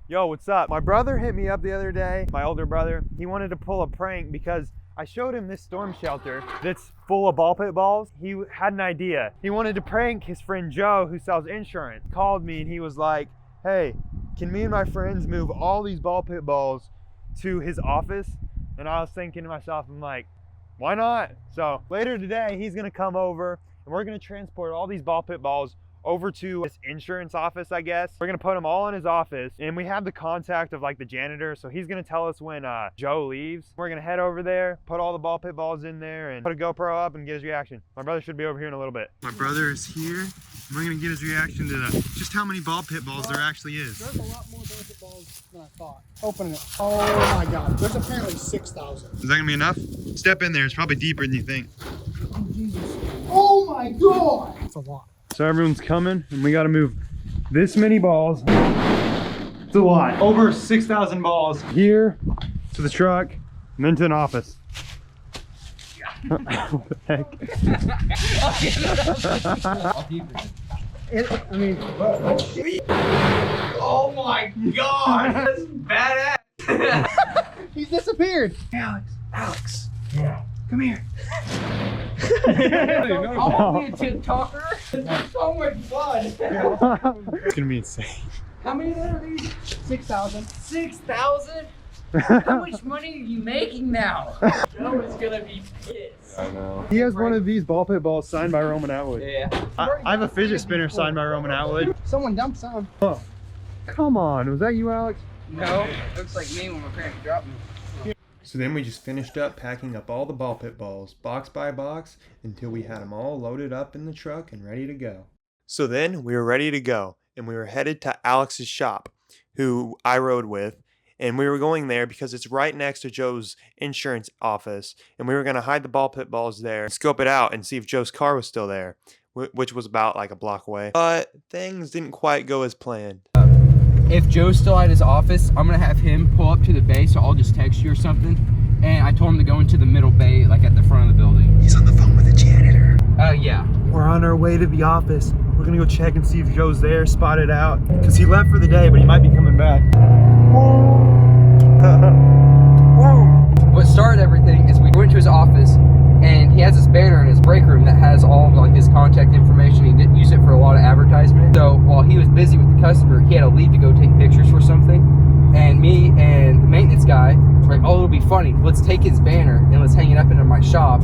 Yo, what's up? My brother hit me up the other day, my older brother. He wanted to pull a prank because I showed him this storm shelter that's full of ball pit balls. He had an idea. He wanted to prank his friend Joe, who sells insurance. He called me and he was like, hey, can me and my friends move all these ball pit balls to his office? And I was thinking to myself, I'm like, why not? So later today, he's gonna come over and we're gonna transport all these ball pit balls over to his insurance office, I guess. We're gonna put them all in his office, and we have the contact of like the janitor, so he's gonna tell us when Joe leaves. We're gonna head over there, put all the ball pit balls in there, and put a GoPro up and get his reaction. My brother should be over here in a little bit. My brother is here, and we're gonna get his reaction to just how many ball pit balls there actually is. There's a lot more ball pit balls than I thought. Opening it. Oh my God. There's apparently 6,000. Is that gonna be enough? Step in there. It's probably deeper than you think. Oh, Jesus. Oh my God. That's a lot. So everyone's coming, and we gotta move this many balls. It's a lot. Over 6,000 balls. Here to the truck, and then to an office. What the heck? Oh my God, that's badass. He's disappeared. Alex, yeah, come here. I want to be a TikToker. It's so much fun. It's gonna be insane. How many are these? 6,000. 6,000? How much money are you making now? Joe is gonna be pissed. I know. He has one of these ball pit balls signed by Roman Atwood. Yeah. I have a fidget spinner signed by Roman Atwood. Someone dumped some. Oh, come on. Was that you, Alex? No, looks like me when my parents dropped me. So then we just finished up packing up all the ball pit balls, box by box, until we had them all loaded up in the truck and ready to go. So then we were ready to go, and we were headed to Alex's shop, who I rode with, and we were going there because it's right next to Joe's insurance office, and we were going to hide the ball pit balls there, scope it out, and see if Joe's car was still there, which was about like a block away. But things didn't quite go as planned. If Joe's still at his office, I'm gonna have him pull up to the bay, so I'll just text you or something. And I told him to go into the middle bay, like at the front of the building. He's on the phone with the janitor. Yeah. We're on our way to the office. We're gonna go check and see if Joe's there, spot it out. Cause he left for the day, but he might be coming back. What started everything is we went to his office, and he has this banner in his break room that has all of like his contact information. He didn't use it for a lot of advertisement. So while he was busy with the customer, he had to leave to go take pictures for something. And me and the maintenance guy were like, oh, it'll be funny. Let's take his banner and let's hang it up into my shop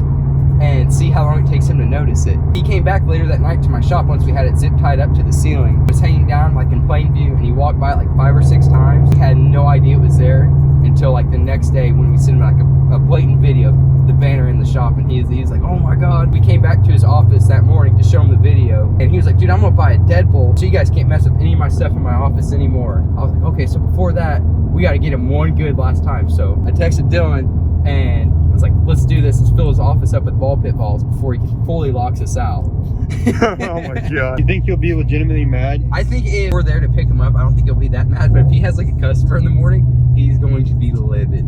and see how long it takes him to notice it. He came back later that night to my shop once we had it zip tied up to the ceiling. It was hanging down like in plain view, and he walked by it like 5 or 6 times. He had no idea it was there until like the next day when we sent him like a blatant video of the banner in the shop, and he's like, oh my God. We came back to his office that morning to show him the video, and he was like, dude, I'm gonna buy a deadbolt so you guys can't mess with any of my stuff in my office anymore. I was like, okay, so before that, we gotta get him one good last time. So I texted Dylan and I was like, let's do this. Let's fill his office up with ball pit balls before he fully locks us out. Oh my God. You think he'll be legitimately mad? I think if we're there to pick him up, I don't think he'll be that mad. But if he has like a customer in the morning, he's going to be livid.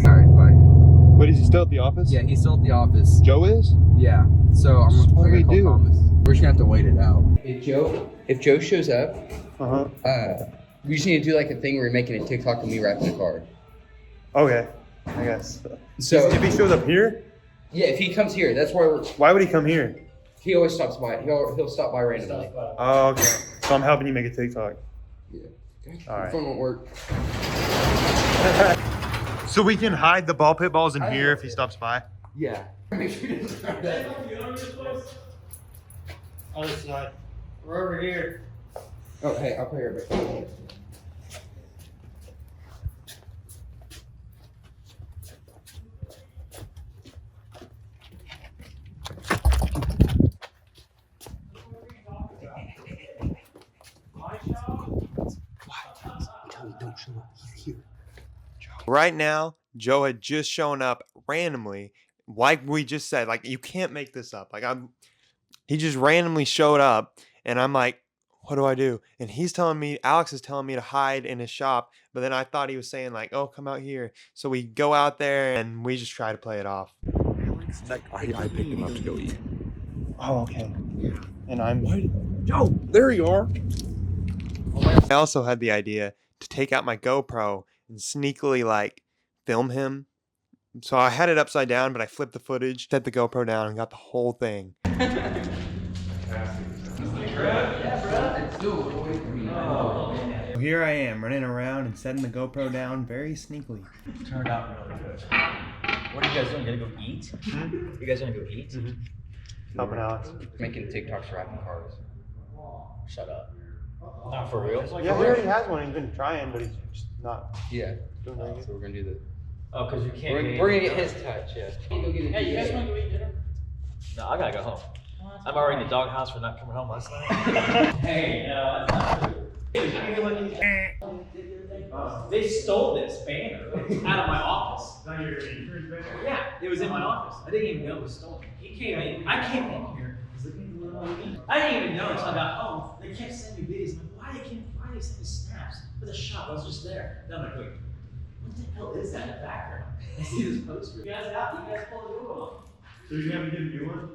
All right, bye. Wait, is he still at the office? Yeah, he's still at the office. Joe is? Yeah. So I'm What do we gonna do? call Thomas. We're just gonna have to wait it out. If Joe shows up, we just need to do like a thing where you're making a TikTok of me wrapping a card. Okay, I guess. So If he shows up here? yeah, if he comes here, that's where Why would he come here? he always stops by. He'll stop by randomly. Oh, okay. So I'm helping you make a TikTok. Yeah. All right. Phone won't work. So we can hide the ball pit balls in here if he stops by? Yeah. Make sure he doesn't start that. Other side. We're over here. Oh, hey, I'll pay her back. Right now, Joe had just shown up randomly, like we just said. Like, you can't make this up. He just randomly showed up, and I'm like, what do I do? And Alex is telling me to hide in his shop, but then I thought he was saying like, oh, come out here. So we go out there, and we just try to play it off. I picked him up to go eat. Oh, okay. And I'm... Joe, there you are. I also had the idea to take out my GoPro and sneakily like film him. So I had it upside down, but I flipped the footage, set the GoPro down, and got the whole thing. Here I am running around and setting the GoPro down very sneakily. Turned out really good. What are you guys doing? You gonna go eat? You guys gonna go eat? Helping Alex. Making TikToks wrapping cars. Shut up. Not for real? Yeah, he already has one. He's been trying, but he's just not Yeah. doing very good. So we're gonna do the. Oh, because you can't. We're gonna get his touch. Yeah. Hey, you guys want to go eat dinner? No, I gotta go home. I'm already in the doghouse for not coming home last night. Hey, no, that's not true. They stole this banner out of my office. Yeah, it was in my office. I didn't even know it was stolen. I came in here. I didn't even know until I got home. They kept sending me videos. I'm like, why are they sending me snaps? For the shop, I was just there. Then I'm like, wait, what the hell is that in the background? I see this poster. You guys pull the new one off. So you're gonna get a new one?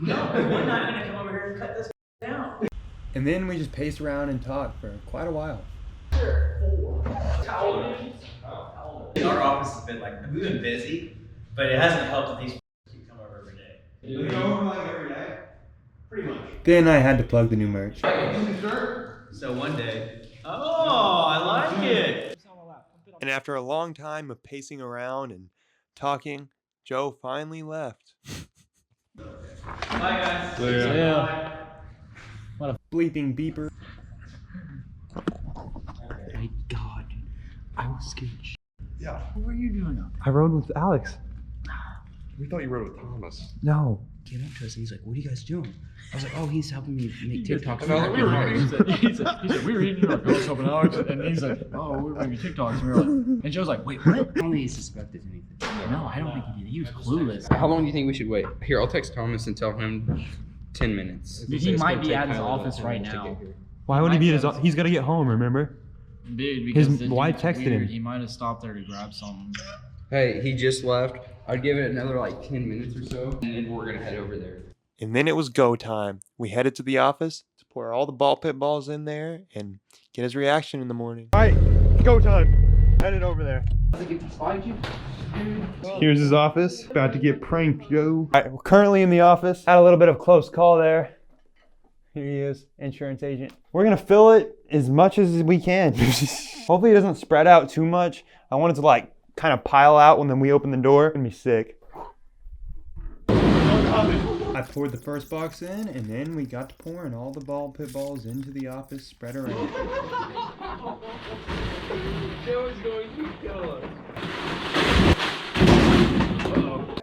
No, we're not gonna come over here and cut this down. And then we just paced around and talked for quite a while. How old are you? Our office has been like, we've been busy, but it hasn't helped that these keep coming over every day. They go over like every day? Pretty much. Then I had to plug the new merch. So one day, oh, I like it. And after a long time of pacing around and talking, Joe finally left. Bye guys. Yeah. What a bleeping beeper. My God, I was scared. Yeah. What were you doing up? I rode with Alex. We thought you rode with Thomas. No. Came up to us and he's like, "What are you guys doing?" I was like, "Oh, he's helping me make TikToks." We were eating our girls helping Alex, and he's like, "Oh, we're making TikToks." And we were like, and Joe's like, "Wait, what?" I don't think he suspected anything. No, I don't think he did. He was clueless. How long do you think we should wait? Here, I'll text Thomas and tell him 10 minutes. Dude, he might be at his office right now. Why would he be at his? He's gotta get home. Remember? Dude, because His the wife dude's texted weird. him. He might have stopped there to grab something. Hey, he just left. I'd give it another like 10 minutes or so, and then we're gonna head over there. And then it was go time. We headed to the office to pour all the ball pit balls in there and get his reaction in the morning. All right, go time. Headed over there. Here's his office. About to get pranked, Joe. All right, we're currently in the office. Had a little bit of close call there. Here he is, insurance agent. We're gonna fill it as much as we can. Hopefully it doesn't spread out too much. I want it to like kind of pile out when then we open the door. It's gonna be sick. I poured the first box in, and then we got to pouring all the ball pit balls into the office, spread around.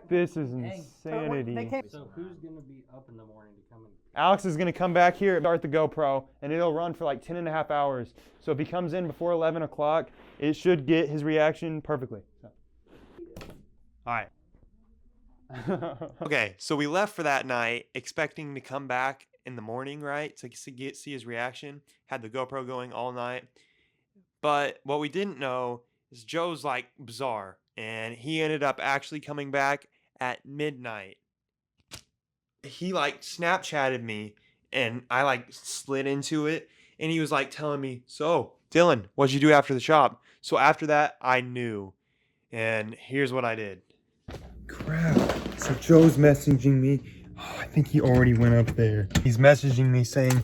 This is insanity. So who's gonna be up in the morning to come in? Alex is gonna come back here, start the GoPro, and it'll run for like 10 and a half hours. So if he comes in before 11 o'clock, it should get his reaction perfectly. So. All right. Okay, so we left for that night, expecting to come back in the morning, right? To see his reaction. Had the GoPro going all night. But what we didn't know is Joe's like bizarre, and he ended up actually coming back at midnight. He like Snapchatted me, and I like slid into it, and he was like telling me, "So, Dylan, what'd you do after the shop?" So after that, I knew, and here's what I did. Crap. So Joe's messaging me. Oh, I think he already went up there. He's messaging me saying,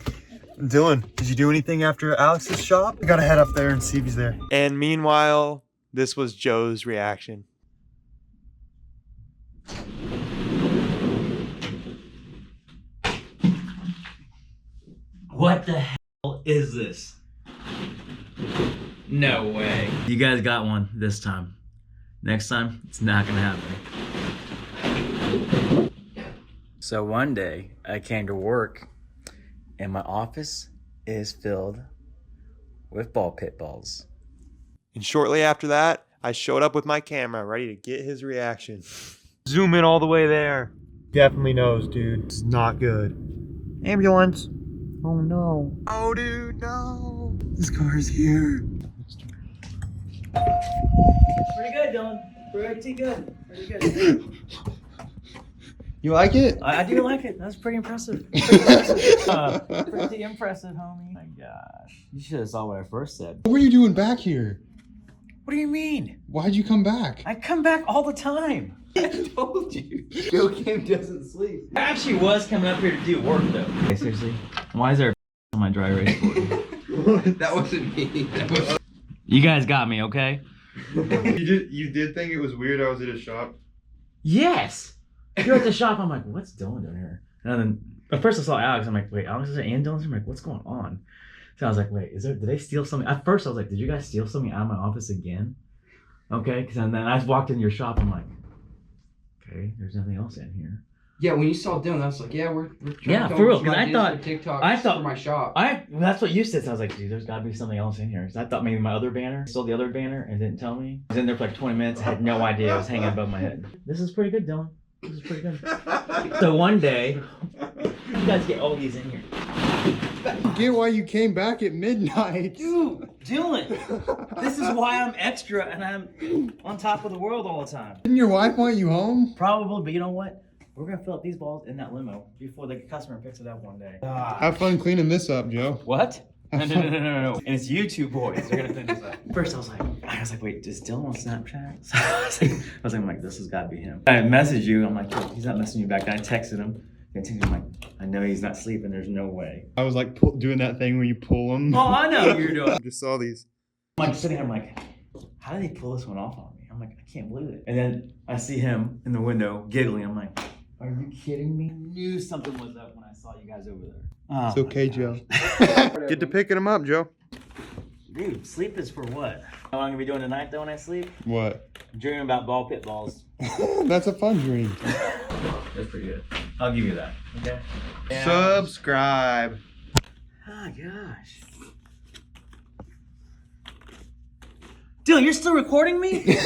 "Dylan, did you do anything after Alex's shop? I gotta head up there and see if he's there." And meanwhile, this was Joe's reaction. What the hell is this? No way. You guys got one this time. Next time, it's not gonna happen. So one day, I came to work, and my office is filled with ball pit balls. And shortly after that, I showed up with my camera, ready to get his reaction. Zoom in all the way there. Definitely knows, dude. It's not good. Ambulance. Oh no. Oh dude, no. This car's here. Pretty good, Dylan. Pretty good. Pretty good. You like it? I do like it. That's pretty impressive. Pretty impressive, homie. My gosh. You should have saw what I first said. What were you doing back here? What do you mean? Why'd you come back? I come back all the time. I told you. Joe Kim doesn't sleep. I actually was coming up here to do work though. Hey, seriously? Why is there on my dry erase board? That wasn't me. That was... You guys got me, okay? You did think it was weird I was at a shop? Yes! You're at the shop, I'm like, what's Dylan doing here? And then at first I saw Alex, I'm like, wait, Alex is there and Dylan's here? I'm like, what's going on? So I was like, wait, did they steal something? At first I was like, did you guys steal something out of my office again? Okay, because then I walked in your shop, I'm like, okay, there's nothing else in here. Yeah, when you saw Dylan, I was like, yeah, we're trying Yeah, to for real, some because ideas for TikToks for my shop. That's what you said, so I was like, dude, there's gotta be something else in here. Because I thought maybe my other banner, stole the other banner and didn't tell me. I was in there for like 20 minutes, I had no idea it was hanging above my head. This is pretty good, Dylan. This is pretty good. So one day, you guys get all these in here. I get why you came back at midnight. Dude, Dylan, this is why I'm extra and I'm on top of the world all the time. Didn't your wife want you home? Probably, but you know what? We're gonna fill up these balls in that limo before the customer picks it up one day. Have fun cleaning this up, Joe. What? No. And it's you two boys. They're gonna clean this up. First, I was like, wait, does Dylan on Snapchat? So I was like, this has got to be him. I messaged you. I'm like, he's not messaging me back. And I texted him. And I'm like, I know he's not sleeping. There's no way. I was like doing that thing where you pull them. Oh, I know what you're doing. I just saw these. I'm like sitting here. I'm like, how did he pull this one off on me? I'm like, I can't believe it. And then I see him in the window giggling. I'm like, are you kidding me? I knew something was up when I saw you guys over there. Oh, It's okay, Joe. Get to picking them up, Joe. Dude, sleep is for what? How long am I gonna be doing tonight though when I sleep? What? Dreaming about ball pit balls. That's a fun dream. That's pretty good. I'll give you that. Okay. Yeah. Subscribe. Oh gosh. Dylan, you're still recording me?